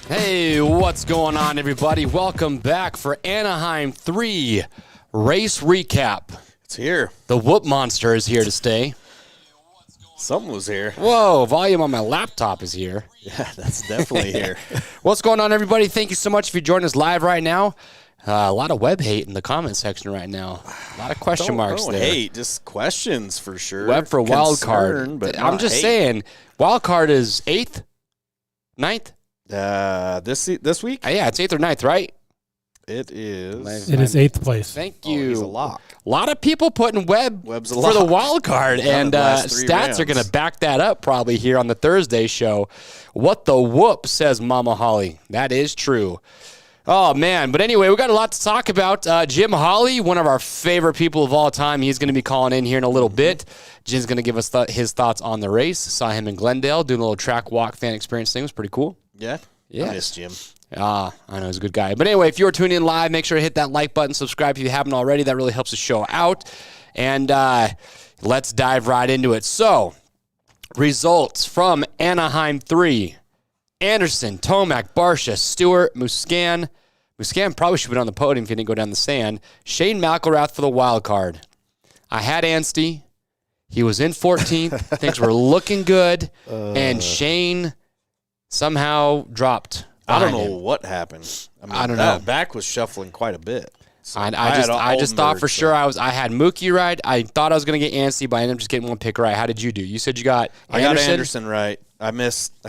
Hey, what's going on, everybody? Welcome back for Anaheim 3 race recap. It's here. The Whoop Monster is here to stay. Something was here. Whoa, volume on my laptop is here. Yeah, that's definitely here. What's going on, everybody? Thank you so much if you're joining us live right now. A lot of web hate in the comment section right now. A lot of question marks there. Hate, just questions for sure. Web for wild card. But I'm just saying, wild card is 8th? 9th? This week? Yeah, it's 8th or 9th, right? It is. It is 8th place. Thank you. He's a lock. A lot of people putting Webb's a for lock. the wild card, and stats are going to back that up probably here on the Thursday show. What the whoop, says Mama Holley. That is true. Oh, man. But anyway, we got a lot to talk about. Jim Holley, one of our favorite people of all time, he's going to be calling in here in a little bit. Jim's going to give us his thoughts on the race. Saw him in Glendale doing a little track walk fan experience thing. It was pretty cool. Yeah? Yeah. I miss Jim. I know he's a good guy. But anyway, if you're tuning in live, make sure to hit that like button, subscribe if you haven't already. That really helps the show out. And let's dive right into it. So, results from Anaheim 3. Anderson, Tomac, Barsha, Stewart, Muscan. Muscan probably should have been on the podium if he didn't go down the sand. Shane McElrath for the wild card. I had Anstie. He was in 14th. Things were looking good. And Shane somehow dropped. I don't know what happened. I don't know. Back was shuffling quite a bit. So I just thought for sure I had Mookie right. I thought I was going to get Anstie, but I ended up just getting one pick right. How did you do? You said you got Anderson? I got Anderson right. I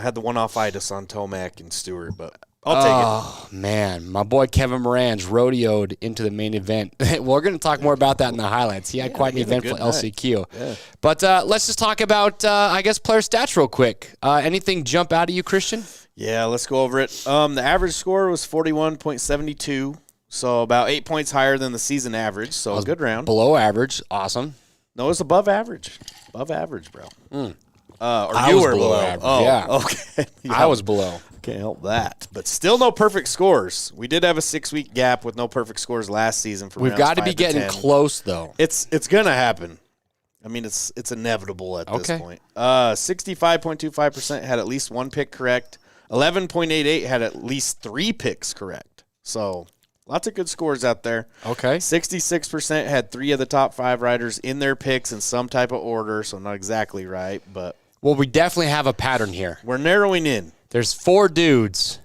had the one-off itis on Tomac and Stewart, but I'll take it. Oh, man. My boy Kevin Moran's rodeoed into the main event. We're going to talk more about that in the highlights. He had quite an eventful LCQ. Yeah. But let's just talk about, I guess, player stats real quick. Anything jump out at you, Christian? Yeah, let's go over it. The average score was 41.72, so about 8 points higher than the season average, so a good round. Below average. Awesome. No, it's above average. Above average, bro. I was below average. Oh, yeah. Okay. Yeah. I was below. Can't help that. But still no perfect scores. We did have a 6-week gap with no perfect scores last season. We've got to be getting close, though. It's going to happen. I mean, it's inevitable at this point. 65.25% had at least one pick correct. 11.88 had at least 3 picks correct. So lots of good scores out there. Okay. 66% had 3 of the top 5 riders in their picks in some type of order, so not exactly right. But well, we definitely have a pattern here. We're narrowing in. There's 4 dudes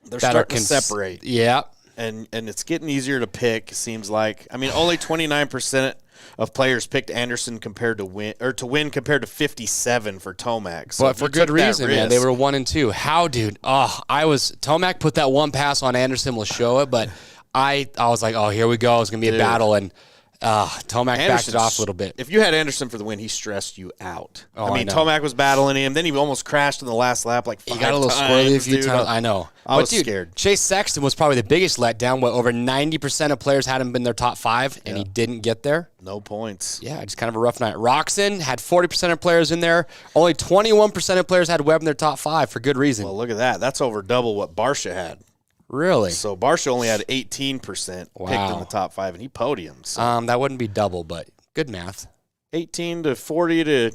They're starting to separate. Yeah. And it's getting easier to pick, seems like. I mean, only 29% of players picked Anderson compared to win compared to 57 for Tomac. So but for good reason, man. They were 1 and 2. How, dude? Tomac put that one pass on Anderson. We'll show it, but I was like, oh, here we go. It's gonna be a battle, and Tomac backed it off a little bit. If you had Anderson for the win, he stressed you out. Oh, I mean, Tomac was battling him. Then he almost crashed in the last lap like 5 times. He got a little squirrely a few times. I know. I was scared. Chase Sexton was probably the biggest letdown. Over 90% of players had him in their top 5, and he didn't get there. No points. Yeah, just kind of a rough night. Roxon had 40% of players in there. Only 21% of players had Webb in their top 5 for good reason. Well, look at that. That's over double what Barsha had. Really? So Barsha only had 18% picked in the top 5, and he podiumed. So. That wouldn't be double, but good math. 18 to 40 to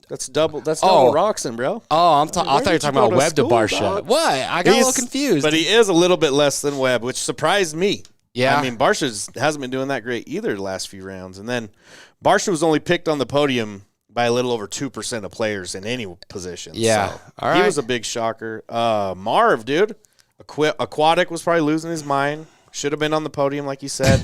that's double Roxon, bro. Oh, I thought you were talking about Webb to Barsha. Dog? What? I got a little confused. But he is a little bit less than Webb, which surprised me. Yeah. I mean, Barsha hasn't been doing that great either the last few rounds. And then Barsha was only picked on the podium by a little over 2% of players in any position. Yeah. So all right. He was a big shocker. Marv, dude. Aquatic was probably losing his mind. Should have been on the podium, like you said.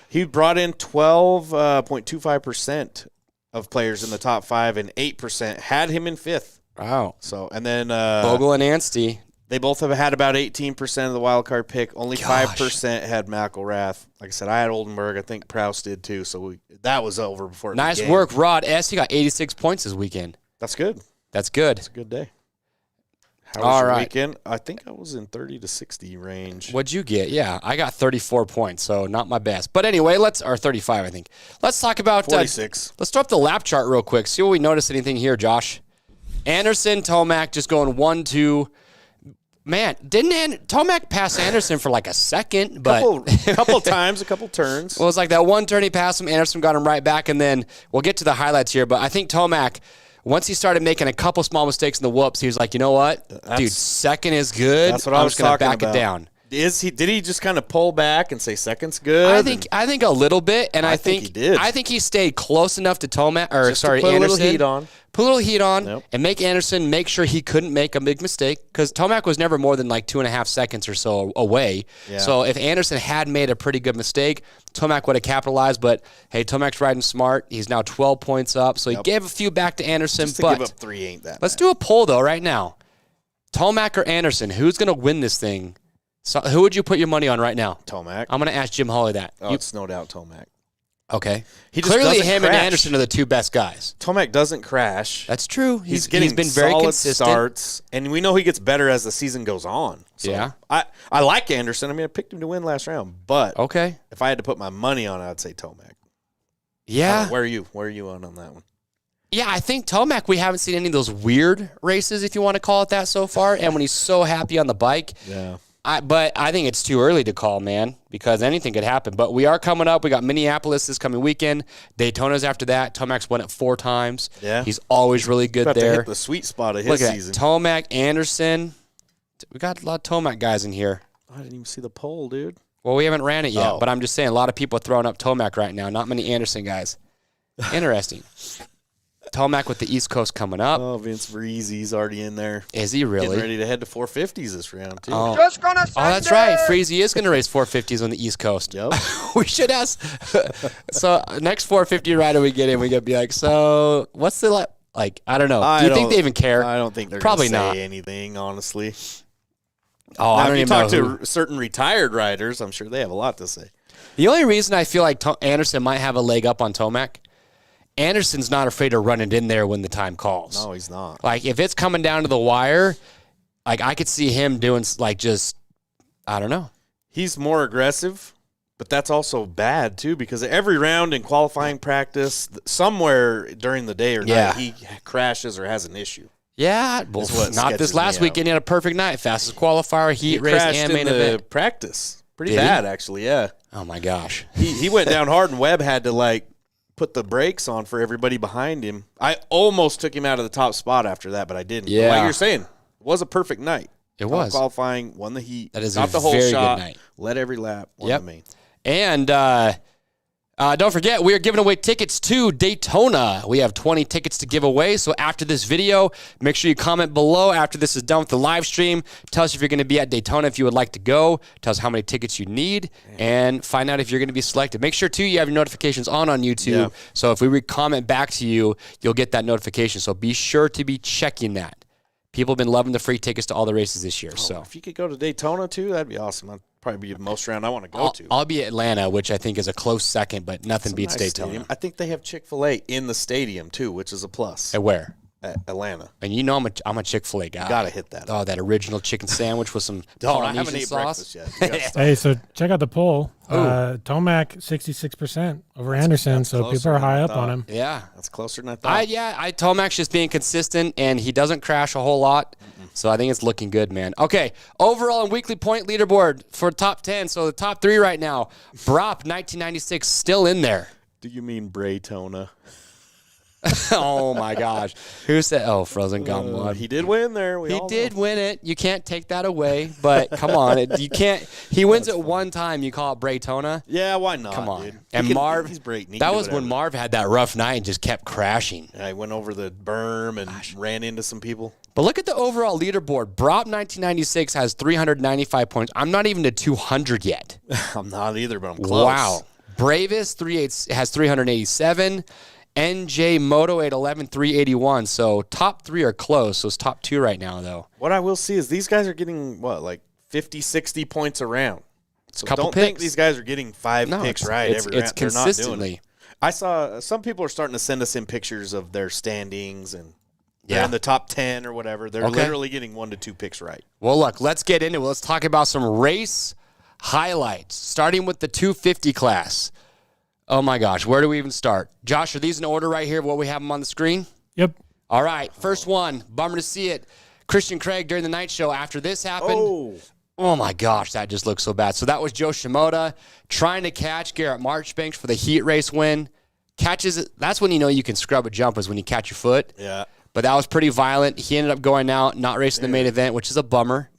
He brought in 12.25% of players in the top 5, and 8% had him in 5th. Wow. So, and then Bogle and Anstey. They both have had about 18% of the wild card pick. Only 5% had McElrath. Like I said, I had Oldenburg. I think Proust did too. So that was over before it Nice began. work, Rod S. He got 86 points this weekend. That's good. That's good. It's a good day. How was your weekend? I think I was in 30 to 60 range. What'd you get? Yeah, I got 34 points, so not my best. But anyway, or 35, I think. Let's talk about 46. Let's throw up the lap chart real quick. See what we notice anything here, Josh. Anderson, Tomac just going 1-2. Man, didn't Tomac pass Anderson for like a second? But couple times, a couple turns. Well, it was like that one turn he passed him. Anderson got him right back, and then we'll get to the highlights here. But I think Tomac, once he started making a couple small mistakes in the whoops, he was like, you know what, dude, second is good. That's what I was just gonna talking back about. it down. Did he just kind of pull back and say second's good? I think a little bit, and I think he did. I think he stayed close enough to Tomac, Just to put Anderson. a little heat on. Put a little heat on, Yep. and make Anderson make sure he couldn't make a big mistake, because Tomac was never more than like 2.5 seconds or so away. Yeah. So if Anderson had made a pretty good mistake, Tomac would have capitalized. But hey, Tomac's riding smart. He's now 12 points up, so he gave a few back to Anderson. Just to but give up 3 ain't that let's bad. do a poll though right now. Tomac or Anderson, who's going to win this thing? So who would you put your money on right now? Tomac. I'm going to ask Jim Holley that. It's no doubt Tomac. Okay. He just Clearly, doesn't him crash. and Anderson are the two best guys. Tomac doesn't crash. That's true. He's been very solid consistent. starts, and we know he gets better as the season goes on. So Yeah. I like Anderson. I mean, I picked him to win last round, but Okay. if I had to put my money on it, I'd say Tomac. Yeah. Where are you? Where are you on that one? Yeah, I think Tomac, we haven't seen any of those weird races, if you want to call it that, so far. And when he's so happy on the bike. Yeah. But I think it's too early to call, man, because anything could happen. But we are coming up. We got Minneapolis this coming weekend. Daytona's after that. Tomac's won it 4 times. Yeah. He's always really good About there. to hit the sweet spot of his Look at season. that. Tomac, Anderson. We got a lot of Tomac guys in here. I didn't even see the poll, dude. Well, we haven't ran it yet, Oh. but I'm just saying a lot of people are throwing up Tomac right now. Not many Anderson guys. Interesting. Tomac with the East Coast coming up. Oh, Vince Vreezy's already in there. Is he really? Getting ready to head to 450s this round, too. Oh, Just gonna send that's right. Freezy is going to race 450s on the East Coast. Yep. We should ask. So next 450 rider we get in, we got to be like, so what's the like? I don't know. Do you think they even care? I don't think they're Probably going to not. say anything, honestly. Oh, Now, I don't if you even know. talk Who. to certain retired riders, I'm sure they have a lot to say. The only reason I feel like Anderson might have a leg up on Tomac, Anderson's not afraid to run it in there when the time calls. No, he's not. Like, if it's coming down to the wire, like, I could see him doing, like, just, I don't know. He's more aggressive, but that's also bad, too, because every round in qualifying practice, somewhere during the day or night, he crashes or has an issue. Yeah, well, what not this sketches last me weekend. He had a perfect night. Fastest qualifier, heat race, crashed and in main the event. practice. Pretty Did he? bad, actually, yeah. Oh, my gosh. He went down hard, and Webb had to, like, put the brakes on for everybody behind him. I almost took him out of the top spot after that, but I didn't. Yeah. Like you're saying, it was a perfect night. It was. Qualifying, won the heat. That is got a the whole very shot, good night. led every lap, won Yep. the main. And don't forget, we are giving away tickets to Daytona. We have 20 tickets to give away. So after this video, make sure you comment below after this is done with the live stream. Tell us if you're going to be at Daytona, if you would like to go. Tell us how many tickets you need, and find out if you're going to be selected. Make sure, too, you have your notifications on YouTube. Yeah. So if we comment back to you, you'll get that notification. So be sure to be checking that. People have been loving the free tickets to all the races this year. So If you could go to Daytona, too, that'd be awesome. That'd probably be the most round I want to go to. I'll be at Atlanta, which I think is a close second, but nothing It's a beats nice Daytona. stadium. I think they have Chick-fil-A in the stadium, too, which is a plus. At where? Atlanta. And you know I'm a Chick-fil-A guy. Gotta hit that. Oh, that original chicken sandwich with some I haven't Polynesian ate sauce. breakfast yet. Hey, so check out the poll. Tomac 66% over Anderson, so people are high up on him. Yeah. That's closer than I thought. Tomac's just being consistent, and he doesn't crash a whole lot. So I think it's looking good, man. Okay, overall and weekly point leaderboard for top 10. So the top 3 right now, Brop 1996 still in there. Do you mean Braytona? Oh my gosh. Who said Frozen Gum won? He did win there. He did win it. You can't take that away. But come on, you can't. He wins it one time. You call it Braytona? Yeah, why not? Come on. Dude. And Marv, he's Brayton. that was when Marv had that rough night and just kept crashing. Yeah, he went over the berm and ran into some people. But look at the overall leaderboard. Brop 1996 has 395 points. I'm not even to 200 yet. I'm not either, but I'm close. Wow. Bravest has 387. NJ Moto 811 381. So top 3 are close. So it's top 2 right now, though. What I will see is these guys are getting, like 50, 60 points a round. So Couple don't picks. think these guys are getting 5 picks right every round. It's They're consistently. not doing it. I saw some people are starting to send us in pictures of their standings, and they're in the top 10 or whatever. They're literally getting 1 to 2 picks right. Well, look, let's get into it. Let's talk about some race highlights, starting with the 250 class. Oh, my gosh. Where do we even start? Josh, are these in order right here of what we have them on the screen? Yep. All right. First one. Bummer to see it. Christian Craig during the night show. After this happened, oh my gosh, that just looks so bad. So that was Joe Shimoda trying to catch Garrett Marchbanks for the heat race win. Catches it. That's when you know you can scrub a jump, is when you catch your foot. Yeah. But that was pretty violent. He ended up going out, not racing the main event, which is a bummer.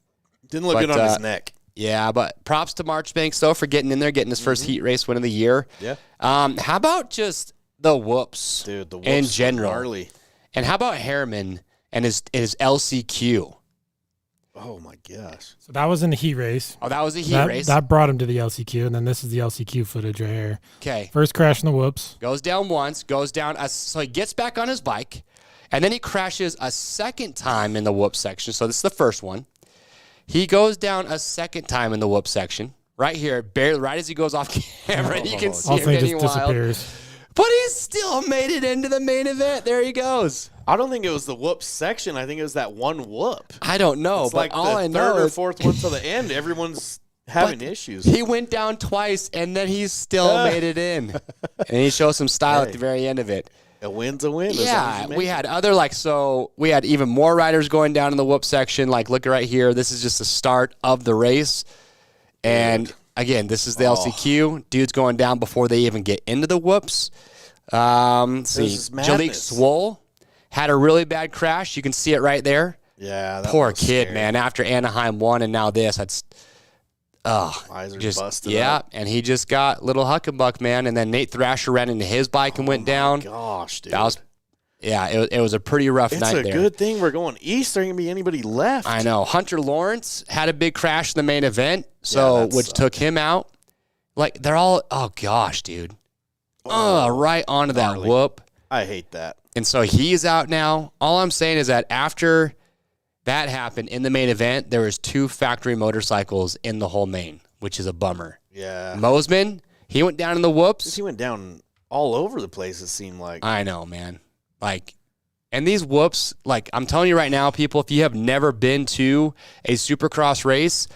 Didn't look good on his neck. Yeah, but props to Marchbanks, though, for getting in there, getting his first heat race win of the year. Yeah. How about just the whoops, Dude, the whoops in general? gnarly. And how about Harriman and his LCQ? Oh, my gosh. So that was in the heat race. Oh, that was a heat race? That brought him to the LCQ, and then this is the LCQ footage right here. Okay. First crash in the whoops. Goes down once, goes down. So he gets back on his bike, and then he crashes a second time in the whoop section. So this is the first one. He goes down a second time in the whoop section, right here, barely, right as he goes off camera. You can see him Also, he getting just wild. disappears. But he still made it into the main event. There he goes. I don't think it was the whoop section. I think it was that one whoop. I don't know, It's but like all the I know third or is fourth one to the end. Everyone's having issues. he went down twice, and then he still made it in. And he shows some style at the very end of it. A win's a win. Yeah, we had other we had even more riders going down in the whoop section. Like, look right here. This is just the start of the race. And again, this is the LCQ. Dude's going down before they even get into the whoops. Let's see. Jalik Swoll had a really bad crash. You can see it right there. Yeah, that Poor was kid, scary. man. After Anaheim won and now this, that's Eyes are just busted up. And he just got little huckabuck, man. And then Nate Thrasher ran into his bike and went down. Gosh, dude. That was, it was a pretty rough it's night a there. good thing we're going east. There ain't gonna be anybody left. I know. Hunter Lawrence had a big crash in the main event, which took him out. Like, they're all, oh gosh, dude. Right onto that whoop. I hate that. And so he's out now. All I'm saying is that after that happened in the main event, there was 2 factory motorcycles in the whole main, which is a bummer. Yeah. Mosman, he went down in the whoops. He went down all over the place, it seemed like. I know, man. Like, and these whoops, like, I'm telling you right now, people, if you have never been to a Supercross race,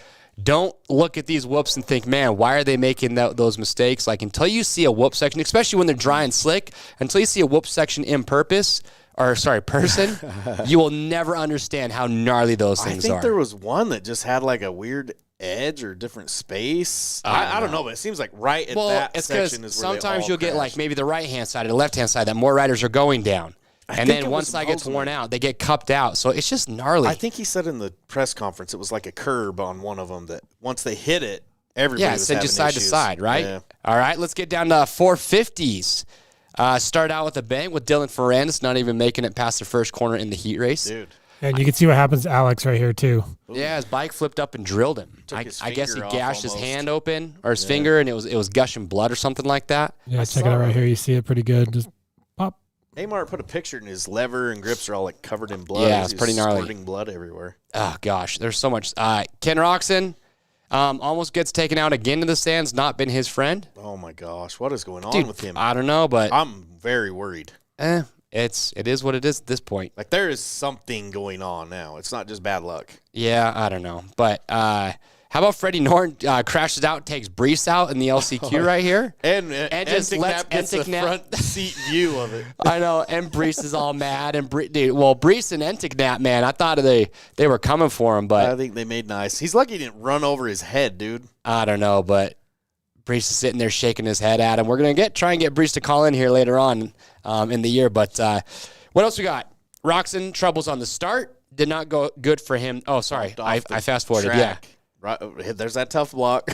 don't look at these whoops and think, man, why are they making those mistakes? Like, until you see a whoop section, especially when they're dry and slick, until you see a whoop section person, you will never understand how gnarly those things are. I think there was one that just had like a weird edge or different space. I don't know, but it seems like right at that section is where sometimes they all you'll get crash. like maybe the right-hand side or the left-hand side that more riders are going down. And then once that gets worn out, they get cupped out. So it's just gnarly. I think he said in the press conference it was like a curb on one of them that once they hit it, everybody was send having you side issues. to side, right? Yeah. All right, let's get down to 450s. Start out with a bang with Dylan Ferrandis not even making it past the first corner in the heat race. Dude. And you can see what happens to Alex right here, too. Yeah, his bike flipped up and drilled him. I guess he finger off gashed his almost. hand open or his finger, and it was gushing blood or something like that. Yeah, check it out right here. You see it pretty good. Just pop. Amar put a picture and his lever and grips are all like covered in blood. Yeah, it's pretty gnarly. Squirting blood everywhere. Oh, gosh, there's so much. Ken Roxon almost gets taken out again to the stands, not been his friend. Oh, my gosh. What is going on with him? I don't know, but I'm very worried. it is what it is at this point. Like, there is something going on now. It's not just bad luck. Yeah, I don't know. But how about Freddie Norton crashes out, takes Brees out in the LCQ right here? And just lets gets the front seat view of it. I know, and Brees is all mad. And Brees and Entignap, man, I thought they were coming for him, but I think they made nice. He's lucky he didn't run over his head, dude. I don't know, but Brees is sitting there shaking his head at him. We're going to try and get Brees to call in here later on in the year. But what else we got? Roczen, troubles on the start. Did not go good for him. Oh, sorry. I fast-forwarded. Track. Yeah. Right, there's that tough block.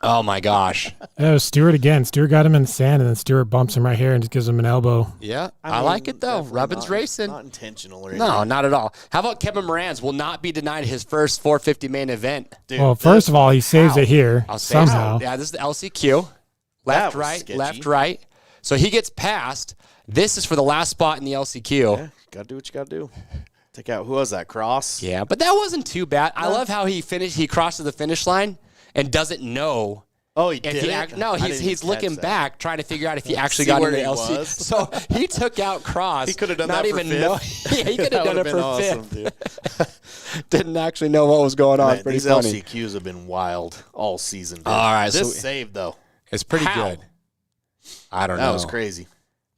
Oh, my gosh. It was Stewart again. Stewart got him in the sand, and then Stewart bumps him right here and just gives him an elbow. Yeah, I like it, though. Rubbin's racing. Not intentional or anything. No, not at all. How about Kevin Moranz will not be denied his first 450 main event? Dude, well, first of all, he saves it here somehow. Yeah, this is the LCQ. Left, right, sketchy. left, right. So he gets passed. This is for the last spot in the LCQ. Yeah, got to do what you got to do. Take out, who was that, Cross? Yeah, but that wasn't too bad. I love how he crosses the finish line and doesn't know. Oh, he did. No, he's looking back, trying to figure out if he actually got into the LC. So he took out Cross. He could have done not that for even fifth. Yeah, he could have done it for awesome, fifth. Didn't actually know what was going on. Man, Pretty these funny. LCQs have been wild all season. Dude. All right, this saved though. It's pretty good. I don't know. That was crazy.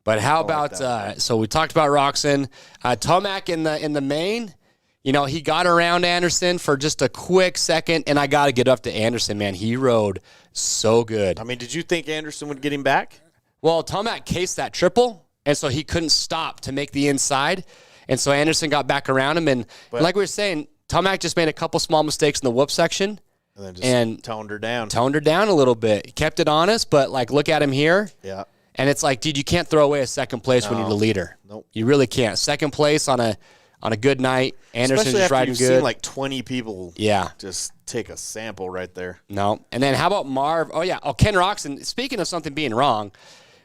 But how about so we talked about Roczen, Tomac in the main. You know, he got around Anderson for just a quick second, and I got to get up to Anderson, man. He rode so good. I mean, did you think Anderson would get him back? Well, Tomac cased that triple, and so he couldn't stop to make the inside. And so Anderson got back around him. And like we were saying, Tomac just made a couple small mistakes in the whoop section. And then just toned her down. Toned her down a little bit. He kept it honest, but, like, look at him here. Yeah. And it's like, dude, you can't throw away a second place when you're the leader. Nope. You really can't. Second place on a good night. Anderson's Especially after riding you've good. seen like 20 people just take a sample right there. No. And then how about Marv? Oh, yeah. Oh, Ken Roczen. Speaking of something being wrong,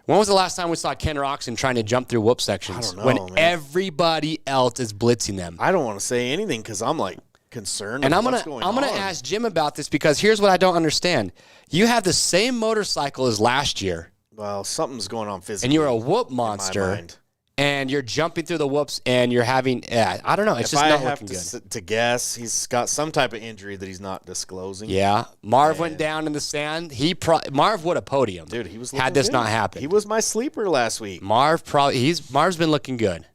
when was the last time we saw Ken Roczen trying to jump through whoop sections? I don't know, when man. everybody else is blitzing them. I don't want to say anything because I'm like concerned. And I'm gonna ask Jim about this because here's what I don't understand. You have the same motorcycle as last year. Well, something's going on physically. And you're a whoop monster. And you're jumping through the whoops, and you're having, I don't know. It's just not looking good. To guess, he's got some type of injury that he's not disclosing. Yeah. Marv went down in the sand. Marv would have podiumed. Dude, he was had this good. not happened. He was my sleeper last week. Marv's been looking good.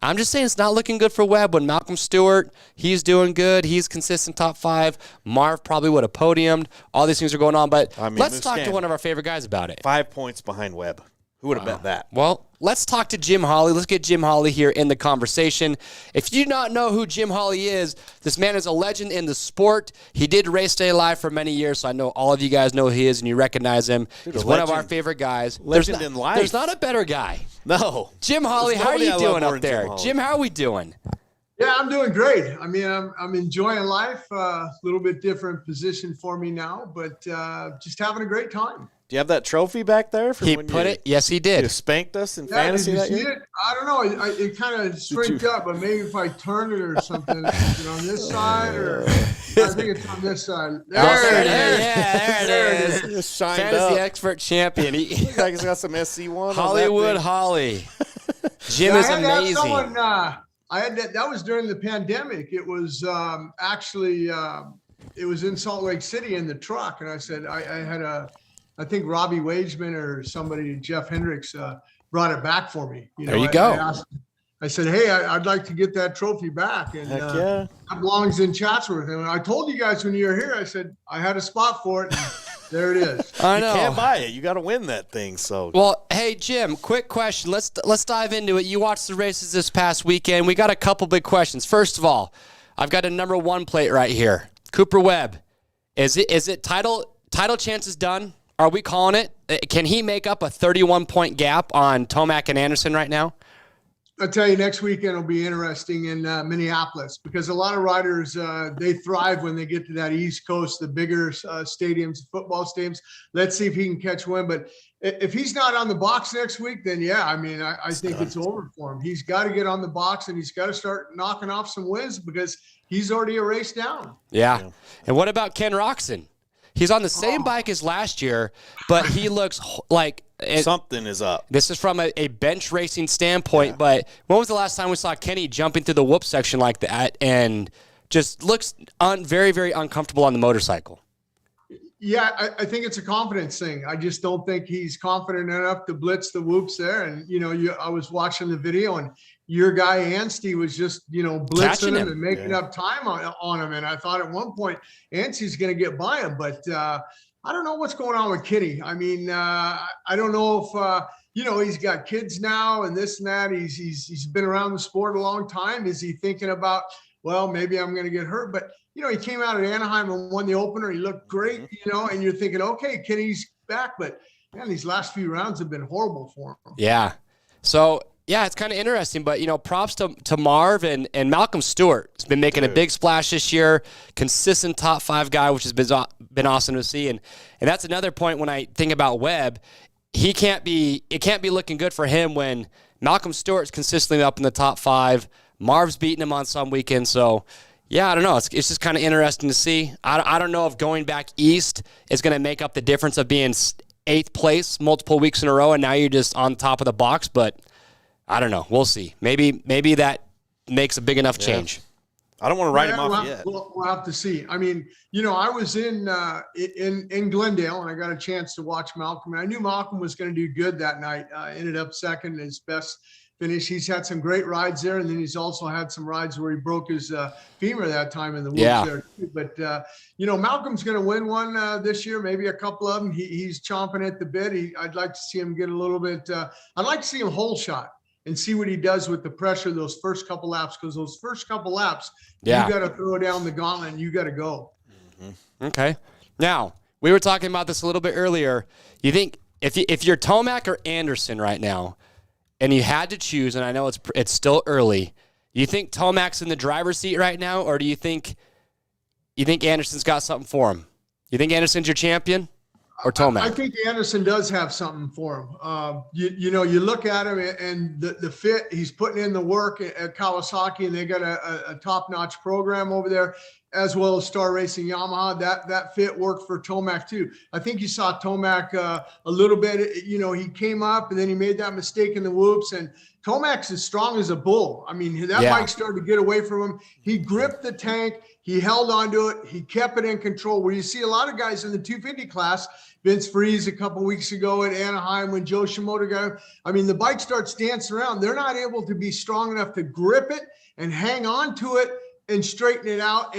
I'm just saying it's not looking good for Webb. When Malcolm Stewart, he's doing good. He's consistent top 5. Marv probably would have podiumed. All these things are going on, but let's talk to one of our favorite guys about it. 5 points behind Webb. Who would have bet that? Well, let's talk to Jim Holley. Let's get Jim Holley here in the conversation. If you do not know who Jim Holley is, this man is a legend in the sport. He did Race Day Live for many years, so I know all of you guys know who he is and you recognize him. Dude, he's one of our favorite guys. Legend in life. There's not a better guy. No. Jim Holley, how are you doing up there? Jim, how are we doing? Yeah, I'm doing great. I mean, I'm enjoying life. A little bit different position for me now, but just having a great time. Do you have that trophy back there? He put it. Yes, he did. You spanked us in fantasy that year? It? I don't know. It kind of shrinked up, but maybe if I turn it or something, is it on this side or I think it's on this side. There it is. Yeah, there it is. Shined Fantasy up. expert champion. Looks like he's got some SC1. Hollywood Holly. Jim is amazing. I had that was during the pandemic. It was actually it was in Salt Lake City in the truck, and I said I had I think Robbie Wageman or somebody, Jeff Hendricks, brought it back for me. There you go. I said, hey, I'd like to get that trophy back. And that belongs in Chatsworth. And I told you guys when you were here, I said I had a spot for it. And there it is. I know. You can't buy it. You got to win that thing. So, well, hey Jim, quick question. Let's dive into it. You watched the races this past weekend. We got a couple big questions. First of all, I've got a number 1 plate right here. Cooper Webb. Is it title chances done? Are we calling it? Can he make up a 31-point gap on Tomac and Anderson right now? I'll tell you, next weekend will be interesting in Minneapolis because a lot of riders, they thrive when they get to that East Coast, the bigger stadiums, football stadiums. Let's see if he can catch one. But if he's not on the box next week, then yeah, I mean, I think it's over for him. He's got to get on the box and he's got to start knocking off some wins because he's already a race down. Yeah. And what about Ken Roczen? He's on the same bike as last year, but he looks like something is up. This is from a bench racing standpoint, but when was the last time we saw Kenny jumping through the whoop section like that and just looks very, very uncomfortable on the motorcycle? Yeah, I think it's a confidence thing. I just don't think he's confident enough to blitz the whoops there. And, I was watching the video and your guy Anstey was just, blitzing him and making up time on him. And I thought at one point Anstey's going to get by him, but I don't know what's going on with Kenny. I mean, I don't know if, he's got kids now and this and that. He's been around the sport a long time. Is he thinking about, well, maybe I'm going to get hurt, but he came out at Anaheim and won the opener. He looked great, and you're thinking, okay, Kenny's back. But, man, these last few rounds have been horrible for him. Yeah. So, yeah, it's kind of interesting. But, props to Marv and Malcolm Stewart. He's been making a big splash this year, consistent top 5 guy, which has been awesome to see. And that's another point when I think about Webb. It can't be looking good for him when Malcolm Stewart's consistently up in the top 5. Marv's beating him on some weekends. So, yeah, I don't know. It's just kind of interesting to see. I don't know if going back east is going to make up the difference of being 8th place multiple weeks in a row and now you're just on top of the box, but I don't know. We'll see. Maybe that makes a big enough change. I don't want to write him off yet. We'll have to see. I mean, I was in Glendale and I got a chance to watch Malcolm. And I knew Malcolm was going to do good that night. Ended up second, his best finish. He's had some great rides there, and then he's also had some rides where he broke his femur that time in the woods there too. But Malcolm's going to win one this year, maybe a couple of them. He's chomping at the bit. I'd like to see him get a little bit. I'd like to see him hole shot and see what he does with the pressure of those first couple laps, because those first couple laps, you got to throw down the gauntlet and you got to go. Mm-hmm. Okay. Now, we were talking about this a little bit earlier. You think if you're Tomac or Anderson right now, and you had to choose, and I know it's still early, you think Tomac's in the driver's seat right now, or do you think Anderson's got something for him? You think Anderson's your champion, or Tomac? I think Anderson does have something for him. You look at him and the fit, he's putting in the work at Kawasaki, and they got a top-notch program over there, as well as Star Racing Yamaha. That fit worked for Tomac too. I think you saw Tomac a little bit, he came up and then he made that mistake in the whoops, and Tomac's as strong as a bull. I mean, that bike started to get away from him. He gripped the tank. He held onto it. He kept it in control. Where you see a lot of guys in the 250 class, Vince Freeze a couple weeks ago at Anaheim when Joe Shimoda got him. I mean, the bike starts dancing around. They're not able to be strong enough to grip it and hang on to it and straighten it out.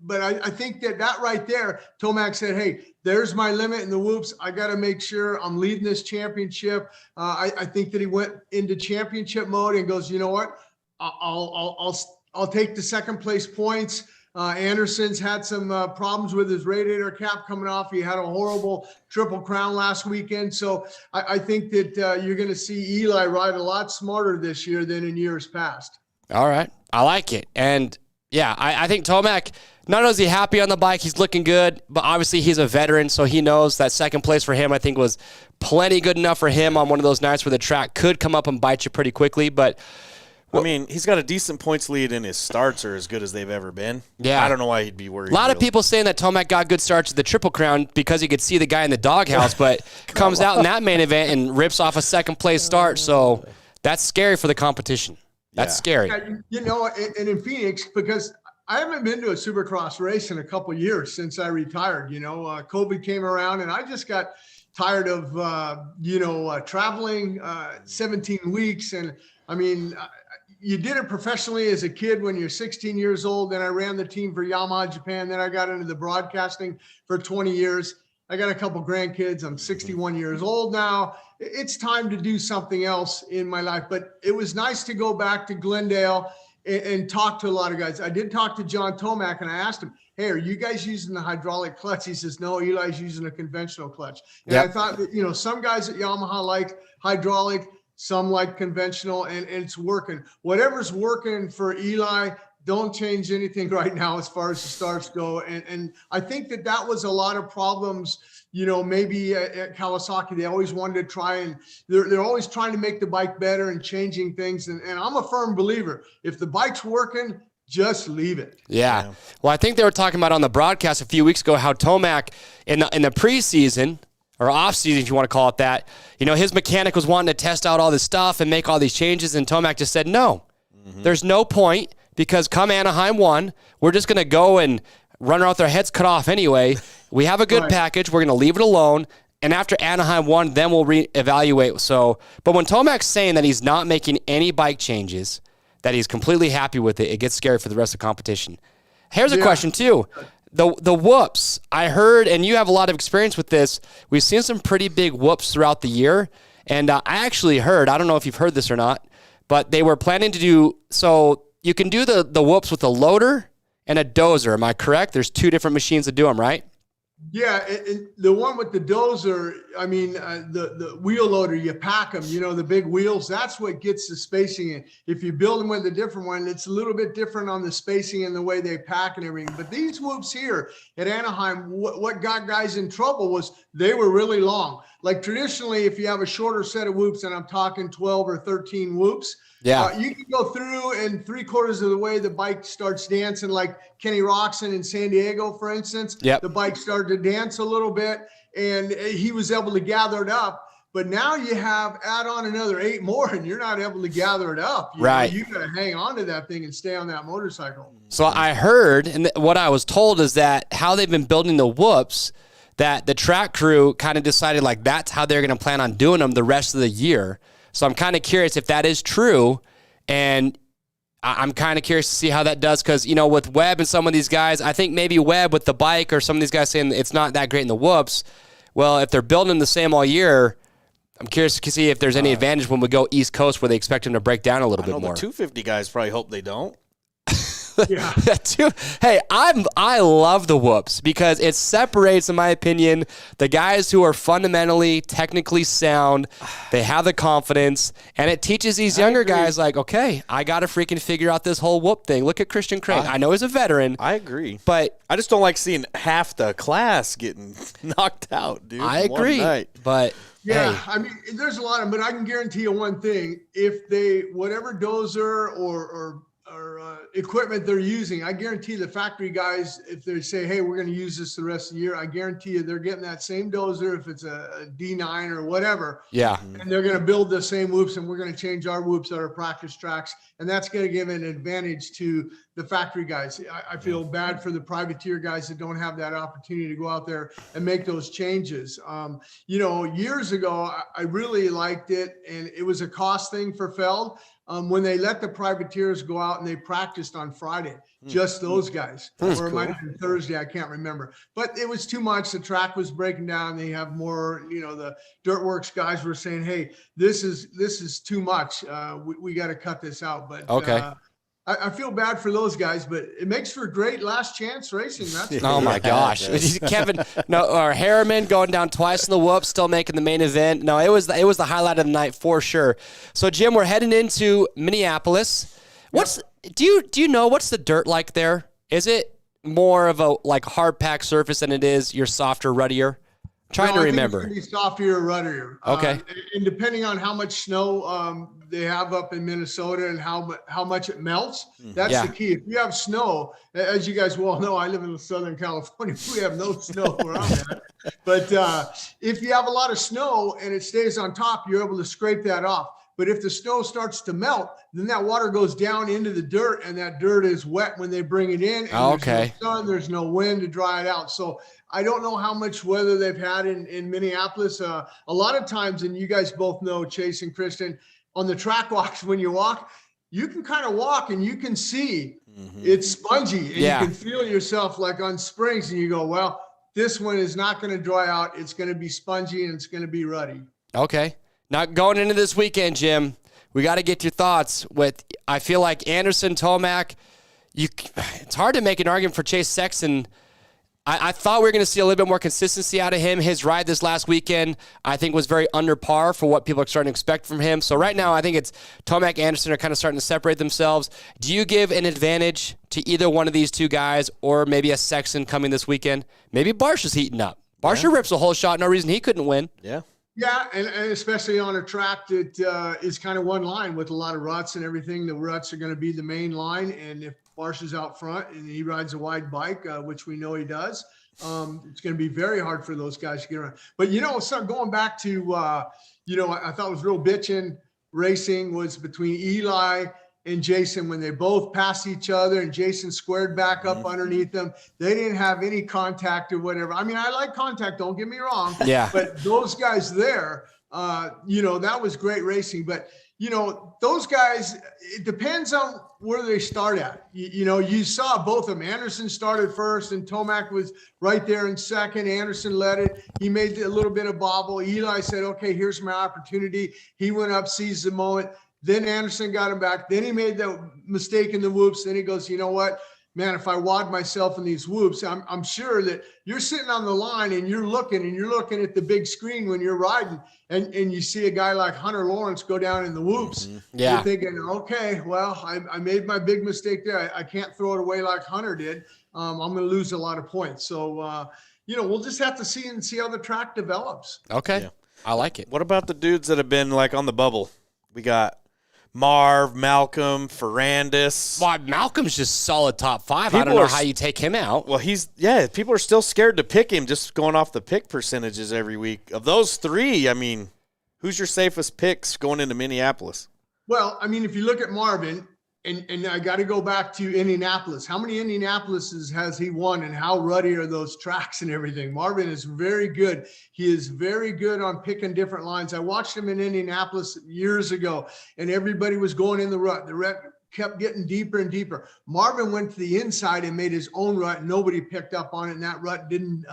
But I think that right there, Tomac said, hey, there's my limit in the whoops. I got to make sure I'm leading this championship. I think that he went into championship mode and goes, you know what? I'll take the second place points. Anderson's had some problems with his radiator cap coming off. He had a horrible Triple Crown last weekend. So I think that you're going to see Eli ride a lot smarter this year than in years past. All right. I like it. And yeah, I think Tomac, not only is he happy on the bike, he's looking good, but obviously he's a veteran, so he knows that second place for him, I think, was plenty good enough for him on one of those nights where the track could come up and bite you pretty quickly. But I mean, he's got a decent points lead, and his starts are as good as they've ever been. Yeah. I don't know why he'd be worried. A lot of people saying that Tomac got good starts at the Triple Crown because he could see the guy in the doghouse, but comes out in that main event and rips off a second-place start. So that's scary for the competition. That's scary. And in Phoenix, because I haven't been to a Supercross race in a couple of years since I retired. COVID came around, and I just got tired of, traveling 17 weeks. And, I mean, you did it professionally as a kid when you're 16 years old. Then I ran the team for Yamaha Japan. Then I got into the broadcasting for 20 years. I got a couple grandkids. I'm 61 years old now. It's time to do something else in my life. But it was nice to go back to Glendale and talk to a lot of guys. I did talk to John Tomac, and I asked him, hey, are you guys using the hydraulic clutch? He says, no, Eli's using a conventional clutch. And I thought that, some guys at Yamaha like hydraulic, some like conventional, and it's working. Whatever's working for Eli, don't change anything right now as far as the starts go. And I think that was a lot of problems, maybe at Kawasaki. They always wanted to try and they're always trying to make the bike better and changing things. And I'm a firm believer. If the bike's working, just leave it. Yeah. Well, I think they were talking about on the broadcast a few weeks ago how Tomac in the preseason or off season, if you want to call it that, his mechanic was wanting to test out all this stuff and make all these changes, and Tomac just said no. There's no point, because come Anaheim 1, we're just going to go and run around with our heads cut off anyway. We have a good package. We're going to leave it alone. And after Anaheim 1, then we'll reevaluate. But when Tomac's saying that he's not making any bike changes, that he's completely happy with it, it gets scary for the rest of the competition. Here's a question, too. The whoops, I heard, and you have a lot of experience with this, we've seen some pretty big whoops throughout the year. And I actually heard, I don't know if you've heard this or not, but they were planning to do, so you can do the whoops with a loader and a dozer. Am I correct? There's 2 different machines that do them, right? Yeah, the one with the dozer, I mean, the wheel loader, you pack them, the big wheels, that's what gets the spacing in. If you build them with a different one, it's a little bit different on the spacing and the way they pack and everything. But these whoops here at Anaheim, what got guys in trouble was they were really long. Like traditionally, if you have a shorter set of whoops, and I'm talking 12 or 13 whoops, you can go through, and 3/4 of the way the bike starts dancing, like Kenny Roxon in San Diego, for instance. The bike started to dance a little bit, and he was able to gather it up. But now you add on another 8 more, and you're not able to gather it up. You got to hang on to that thing and stay on that motorcycle. So I heard, and what I was told is that how they've been building the whoops, that the track crew kind of decided like that's how they're going to plan on doing them the rest of the year. So I'm kind of curious if that is true, and I'm kind of curious to see how that does, because, with Webb and some of these guys, I think maybe Webb with the bike or some of these guys saying it's not that great in the whoops. Well, if they're building the same all year, I'm curious to see if there's any advantage when we go East Coast where they expect them to break down a little bit more. The 250 guys probably hope they don't. Yeah. Hey, I love the whoops because it separates, in my opinion, the guys who are fundamentally, technically sound. They have the confidence, and it teaches these younger guys like, okay, I got to freaking figure out this whole whoop thing. Look at Christian Crane. I know he's a veteran. I agree. But I just don't like seeing half the class getting knocked out, dude. I agree. But yeah, hey. I mean, there's a lot of, but I can guarantee you one thing: if they, whatever dozer or equipment they're using, I guarantee the factory guys, if they say, hey, we're going to use this the rest of the year, I guarantee you they're getting that same dozer if it's a D9 or whatever. Yeah. And they're going to build the same whoops, and we're going to change our whoops at our practice tracks. And that's going to give an advantage to the factory guys. I feel bad for the privateer guys that don't have that opportunity to go out there and make those changes. Years ago, I really liked it, and it was a cost thing for Feld. When they let the privateers go out and they practiced on Friday, just those guys, or it might have been Thursday, I can't remember, but it was too much. The track was breaking down. They have more, the Dirtworks guys were saying, hey, this is too much. We got to cut this out. But okay. I feel bad for those guys, but it makes for great last chance racing. That's oh my gosh, Kevin, or Harriman going down twice in the whoop, still making the main event. No, it was the highlight of the night for sure. So Jim, we're heading into Minneapolis. Do you know what's the dirt like there? Is it more of a like hard packed surface than it is your softer, ruddier? Trying to remember. It's gonna be softer or ruddier. Okay. And depending on how much snow they have up in Minnesota and how much it melts, that's the key. If you have snow, as you guys well know, I live in Southern California. We have no snow where I'm at. But if you have a lot of snow and it stays on top, you're able to scrape that off. But if the snow starts to melt, then that water goes down into the dirt, and that dirt is wet when they bring it in. And there's no sun, there's no wind to dry it out. So I don't know how much weather they've had in Minneapolis. A lot of times, and you guys both know, Chase and Kristen, on the track walks, when you walk, you can kind of walk and you can see it's spongy, and you can feel yourself like on springs, and you go, well, this one is not going to dry out. It's going to be spongy and it's going to be ruddy. Okay. Now, going into this weekend, Jim, we got to get your thoughts with, I feel like Anderson, Tomac, it's hard to make an argument for Chase Sexton. I thought we were going to see a little bit more consistency out of him. His ride this last weekend, I think, was very under par for what people are starting to expect from him. So right now, I think it's Tomac, Anderson are kind of starting to separate themselves. Do you give an advantage to either one of these two guys, or maybe a Sexton coming this weekend? Maybe Barcia's heating up. Barcia rips a whole shot, no reason he couldn't win. Yeah. Yeah, and especially on a track that is kind of one line with a lot of ruts and everything. The ruts are going to be the main line, and if Barsh is out front and he rides a wide bike, which we know he does, it's going to be very hard for those guys to get around. But, so going back to, I thought was real bitching racing was between Eli and Jason when they both passed each other and Jason squared back up underneath them. They didn't have any contact or whatever. I mean, I like contact, don't get me wrong. Yeah. But those guys there, that was great racing. But, those guys, it depends on where they start at. You saw both of them. Anderson started first and Tomac was right there in second. Anderson led it. He made a little bit of bobble. Eli said, okay, here's my opportunity. He went up, seized the moment. Then Anderson got him back. Then he made the mistake in the whoops. Then he goes, you know what, man, if I wad myself in these whoops, I'm sure that you're sitting on the line and you're looking at the big screen when you're riding and you see a guy like Hunter Lawrence go down in the whoops. Yeah. You're thinking, okay, well, I made my big mistake there. I can't throw it away like Hunter did. I'm going to lose a lot of points. So, we'll just have to see how the track develops. Okay. Yeah. I like it. What about the dudes that have been like on the bubble? We got Marv, Malcolm, Ferrandis. Well, Malcolm's just solid top 5. I don't know how you take him out. Well, people are still scared to pick him just going off the pick percentages every week. Of those 3, I mean, who's your safest picks going into Minneapolis? Well, I mean, if you look at Marvin, and I got to go back to Indianapolis. How many Indianapolises has he won and how ruddy are those tracks and everything? Marvin is very good. He is very good on picking different lines. I watched him in Indianapolis years ago and everybody was going in the rut. The rut kept getting deeper and deeper. Marvin went to the inside and made his own rut. Nobody picked up on it and that rut didn't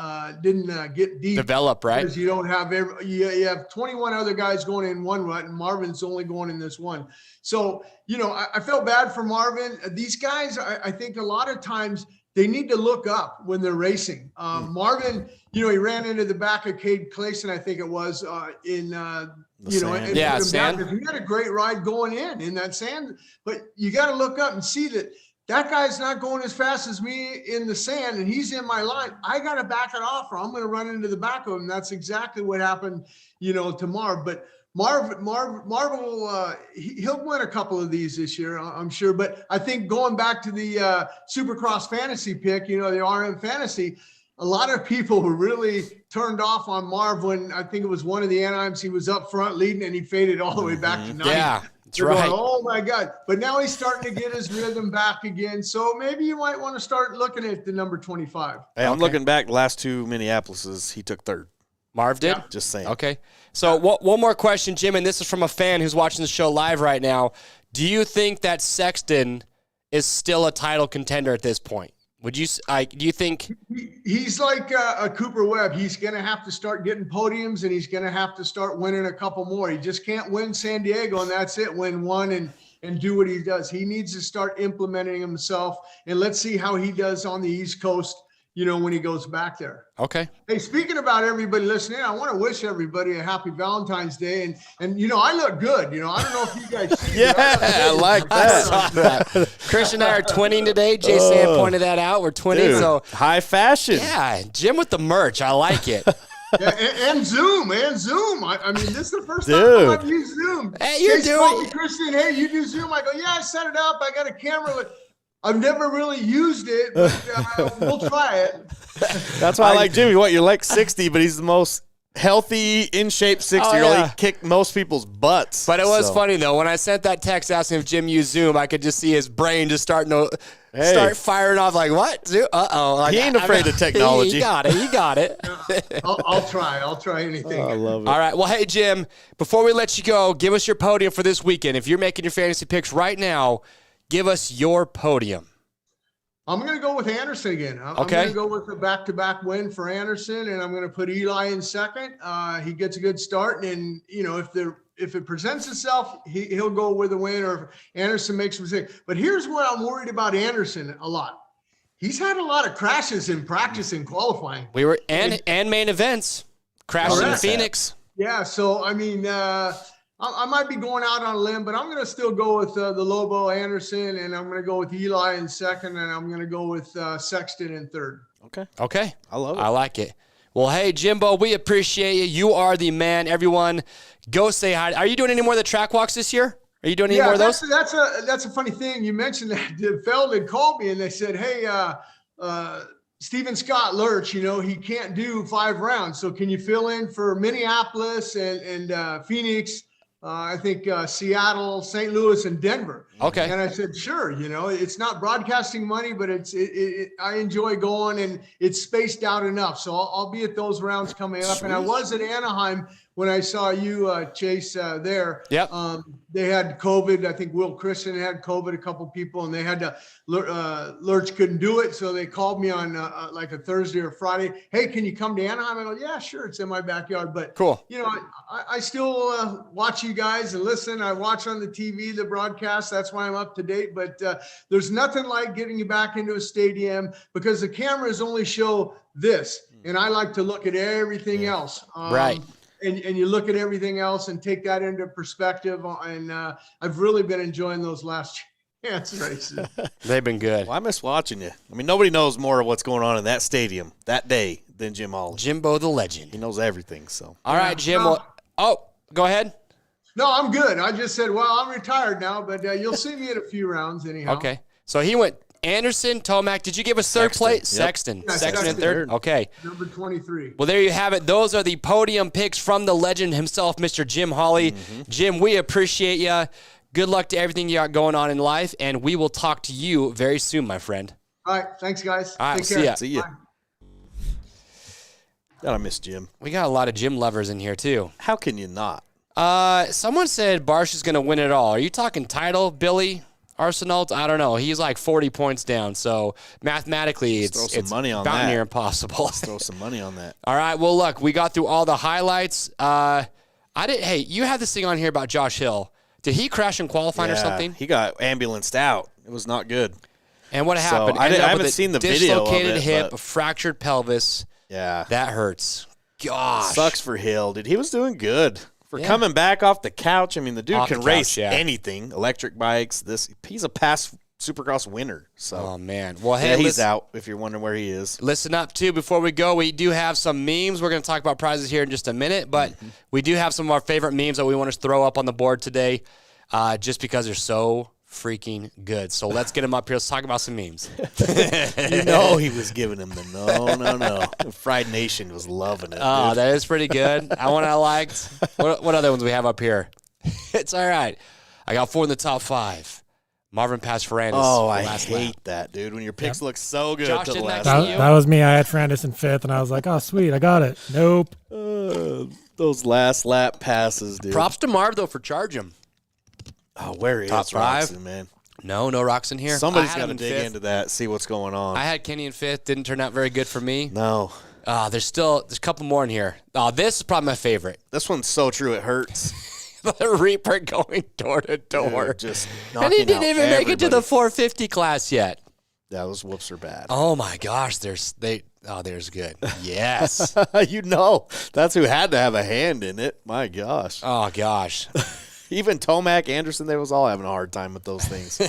get deep. Develop, right? Because you don't have you have 21 other guys going in one rut and Marvin's only going in this one. So, I felt bad for Marvin. These guys, I think a lot of times they need to look up when they're racing. Marvin, he ran into the back of Cade Clayson, I think it was, sand. He had a great ride going in that sand. But you got to look up and see that guy's not going as fast as me in the sand, and he's in my line. I got to back it off, or I'm going to run into the back of him. That's exactly what happened, to Marv. But Marv will he'll win a couple of these this year, I'm sure. But I think going back to the Supercross fantasy pick, the RM Fantasy, a lot of people were really turned off on Marv when I think it was one of the Anaheims. He was up front leading and he faded all the way back to 9. Yeah, that's right. Going, oh my God. But now he's starting to get his rhythm back again. So maybe you might want to start looking at the number 25. Hey, I'm looking back the last 2 Minneapolises, he took 3rd. Marv did? Yeah. Just saying. Okay. So one more question, Jim, and this is from a fan who's watching the show live right now. Do you think that Sexton is still a title contender at this point? Do you think he's like a Cooper Webb? He's going to have to start getting podiums and he's going to have to start winning a couple more. He just can't win San Diego and that's it. Win one and do what he does. He needs to start implementing himself, and let's see how he does on the East Coast, when he goes back there. Okay. Hey, speaking about everybody listening, I want to wish everybody a happy Valentine's Day. And I look good. I don't know if you guys see Yeah, I like that. I saw that. Christian and I are twinning today. Jay Sam pointed that out. We're twinning. Dude, so high fashion. Yeah, Jim with the merch. I like it. Yeah, and Zoom. I mean, this is the first time I've used Zoom. Hey, you're doing Christian, hey, you do Zoom. I go, yeah, I set it up. I got a camera. I've never really used it, but we'll try it. That's why I like Jimmy. You're like 60, but he's the most healthy, in shape 60-year-old. He kicked most people's butts. But it was funny, though. When I sent that text asking if Jim used Zoom, I could just see his brain just start firing off like, what? Uh-oh. Like, he ain't afraid of technology. He got it. I'll try. I'll try anything. I love it. All right. Well, hey, Jim, before we let you go, give us your podium for this weekend. If you're making your fantasy picks right now, give us your podium. I'm going to go with Anderson again. I'm going to go with a back-to-back win for Anderson, and I'm going to put Eli in second. He gets a good start, and if it presents itself, he'll go with a win, or if Anderson makes a mistake. But here's what I'm worried about Anderson a lot. He's had a lot of crashes in practice and qualifying. And main events. Crashed in Phoenix. Yeah, so, I mean, I might be going out on a limb, but I'm going to still go with the Lobo Anderson, and I'm going to go with Eli in second, and I'm going to go with Sexton in third. Okay. Okay. I love it. I like it. Well, hey, Jimbo, we appreciate you. You are the man. Everyone, go say hi. Are you doing any more of the track walks this year? Are you doing any more of those? That's a funny thing. You mentioned that Feld had called me and they said, hey, Stephen Scott Lurch, he can't do 5 rounds. So can you fill in for Minneapolis and Phoenix, I think Seattle, St. Louis, and Denver. Okay. And I said, sure. It's not broadcasting money, but I enjoy going, and it's spaced out enough. So I'll be at those rounds coming up. Sweet. And I was at Anaheim when I saw you, Chase, there. Yep. They had COVID. I think Will Christian had COVID, a couple people, and they had to, Lurch couldn't do it. So they called me on like a Thursday or Friday. Hey, can you come to Anaheim? I go, yeah, sure. It's in my backyard. But cool. I still watch you guys and listen. I watch on the TV, the broadcast. That's why I'm up to date. But there's nothing like getting you back into a stadium because the cameras only show this. And I like to look at everything else. Right. And you look at everything else and take that into perspective. And I've really been enjoying those last chance races. They've been good. Well, I miss watching you. I mean, nobody knows more of what's going on in that stadium that day than Jim Holley. Jimbo the legend. He knows everything. So. All right, Jim. Go ahead. No, I'm good. I just said, well, I'm retired now, but you'll see me at a few rounds anyhow. Okay. So he went Anderson, Tomac. Did you give us third place? Yep. Sexton. Yeah, Sexton and third? Okay. Number 23. Well, there you have it. Those are the podium picks from the legend himself, Mr. Jim Holley. Jim, we appreciate you. Good luck to everything you got going on in life, and we will talk to you very soon, my friend. All right. Thanks, guys. All right, Take see care. ya. See ya. Bye. God, I miss Jim. We got a lot of Jim lovers in here, too. How can you not? Someone said Barsh is going to win it all. Are you talking title, Billy Arsenault? I don't know. He's like 40 points down, so mathematically Let's throw some money on about that. near impossible. Let's throw some money on that. All right, well, look, we got through all the highlights. Hey, you had this thing on here about Josh Hill. Did he crash in qualifying or something? He got ambulanced out. It was not good. And what happened? I Ended up haven't with a seen the video of dislocated it, hip, but- a fractured pelvis. Yeah. That hurts. Gosh. Sucks for Hill, dude. He was doing good. For coming back off the couch, I mean, the dude Off can the race couch, yeah. anything. Electric bikes. He's a past Supercross winner. So Oh, man. Well, hey, yeah, he's listen, out if you're wondering where he is. listen up, too. Before we go, we do have some memes. We're going to talk about prizes here in just a minute, but we do have some of our favorite memes that we want to throw up on the board today just because they're so freaking good. So let's get them up here. Let's talk about some memes. You know he was giving him the no. Fried Nation was loving it. Oh, dude. that is pretty good. That one I liked. What other ones we have up here? It's all right. I got 4 in the top 5. Marvin passed Ferrandis. Oh, the I last hate lap. that, dude. When your picks look so good Josh, to the didn't last that lap. get you? That was me. I had Ferrandis in 5th, and I was like, oh, sweet, I got it. Nope. Those last lap passes, dude. Props to Marv, though, for charge him. Oh, where is Top 5? Roxon, man? No rocks in here. Somebody's I had got to him in dig 5th. into that, see what's going on. I had Kenny in 5th. Didn't turn out very good for me. No. There's a couple more in here. This is probably my favorite. This one's so true, it hurts. The Reaper going door to door. Just And he knocking didn't out even make it to the everybody. 450 class yet. Yeah, those whoops are bad. Oh, my gosh. There's good. Yes. You know, that's who had to have a hand in it. My gosh. Oh, gosh. Even Tomac, Anderson, they was all having a hard time with those things.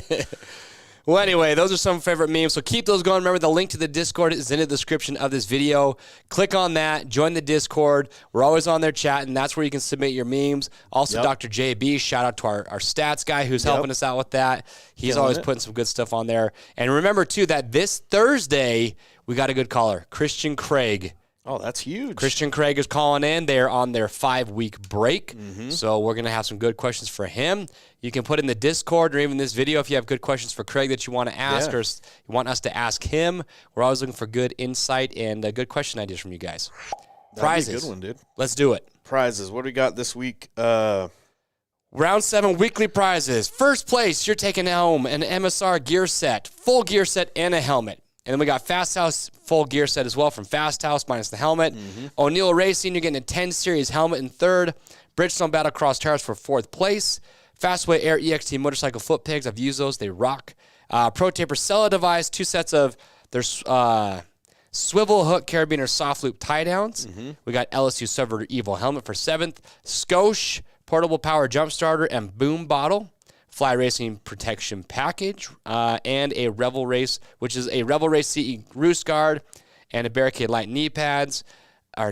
Well, anyway, those are some favorite memes, so keep those going. Remember, the link to the Discord is in the description of this video. Click on that. Join the Discord. We're always on there chatting. That's where you can submit your memes. Also, Yep. Dr. JB, shout out to our stats guy who's helping us out with that. He's Killing always it. putting some good stuff on there. And remember, too, that this Thursday, we got a good caller, Christian Craig. Oh, that's huge. Christian Craig is calling in. They're on their 5-week break. So we're going to have some good questions for him. You can put in the Discord or even this video if you have good questions for Craig that you want to ask or you want us to ask him. We're always looking for good insight and good question ideas from you guys. That'd Prizes. be a good one, dude. Let's do it. Prizes. What do we got this week? Round 7 weekly prizes. First place, you're taking home an MSR gear set, full gear set, and a helmet. And then we got Fast House full gear set as well from Fast House minus the helmet. O'Neill Racing, you're getting a 10 Series helmet in 3rd. Bridgestone Battlecross tires for 4th place. Fastway Air EXT motorcycle foot pegs. I've used those. They rock. Pro Taper Cella device. 2 sets of their swivel hook carabiner soft loop tie downs. We got LSU Silver Evil helmet for 7th. Skosh portable power jump starter and boom bottle. Fly Racing protection package, and a Revel Race, which is a Revel Race CE roost guard and a Barricade Light knee pads.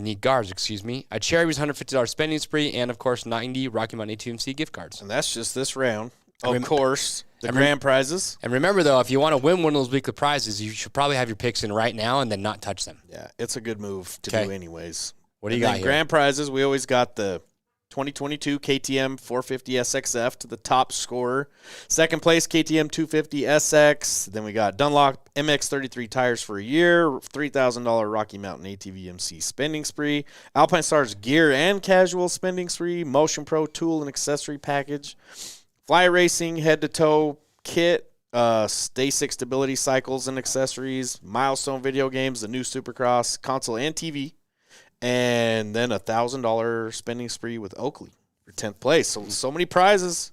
need guards, excuse me. A Cherry's $150 spending spree, and of course 90 Rocky Mountain AT&T gift cards. And that's just this round. Of course, the grand prizes. And remember, though, if you want to win one of those weekly prizes, you should probably have your picks in right now and then not touch them. Yeah, it's a good move to do anyways. What do you got here? Grand prizes, we always got the 2022 KTM 450 SXF to the top scorer. Second place, KTM 250 SX. Then we got Dunlop MX33 tires for a year, $3,000 Rocky Mountain ATVMC spending spree, Alpine Stars gear and casual spending spree, Motion Pro tool and accessory package, Fly Racing head-to-toe kit, Day 6 stability cycles and accessories, Milestone video games, the new Supercross, console and TV, and then $1,000 spending spree with Oakley for 10th place. So many prizes.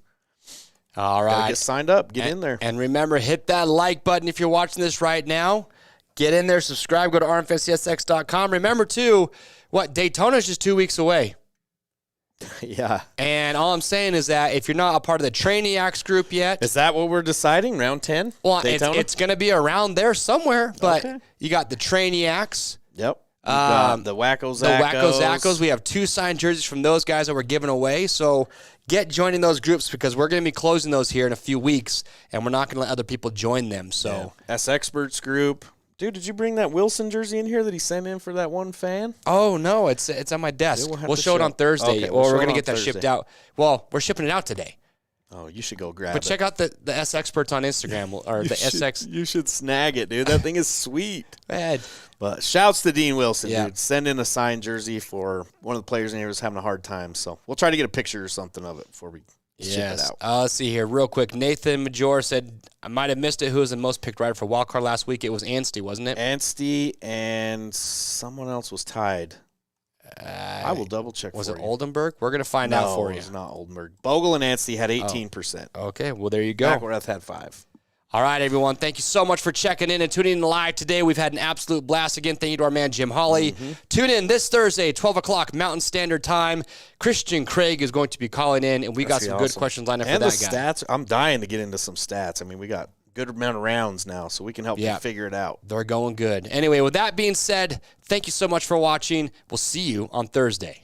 All right. Gotta get signed up. Get in there. And remember, hit that like button if you're watching this right now. Get in there, subscribe, go to RMFantasysX.com. Remember, too, Daytona's just 2 weeks away. Yeah. And all I'm saying is that if you're not a part of the Trainiacs group yet. Is that what we're deciding? Round 10? Well, it's going to be around there somewhere. But you got the Trainiacs. Yep. The Wacko Zackos. The Wacko Zackos. We have 2 signed jerseys from those guys that we're giving away. So get joining those groups because we're going to be closing those here in a few weeks. And we're not going to let other people join them. So SXperts group. Dude, did you bring that Wilson jersey in here that he sent in for that one fan? Oh, no, it's on my desk. We'll show it on Thursday, or we're going to get that shipped out. Well, we're shipping it out today. Oh, you should go grab it. But check out the SXperts on Instagram, or the SX. You should snag it, dude. That thing is sweet. Bad. But shouts to Dean Wilson, dude. Send in a signed jersey for one of the players in here who's having a hard time. So we'll try to get a picture or something of it before we ship it out. Let's see here real quick. Nathan Major said, I might have missed it. Who was the most picked rider for wildcard last week? It was Anstie, wasn't it? Anstie and someone else was tied. I will double check. Was it Oldenburg? We're going to find out for you. No, it was not Oldenburg. Bogle and Anstie had 18%. Okay, well, there you go. McElrath had 5%. All right, everyone. Thank you so much for checking in and tuning in live today. We've had an absolute blast. Again, thank you to our man, Jim Holley. Tune in this Thursday, 12 o'clock Mountain Standard Time. Christian Craig is going to be calling in, and we got some good questions lined up for that guy. And the stats, I'm dying to get into some stats. I mean, we got good amount of rounds now, so we can help you figure it out. They're going good. Anyway, with that being said, thank you so much for watching. We'll see you on Thursday.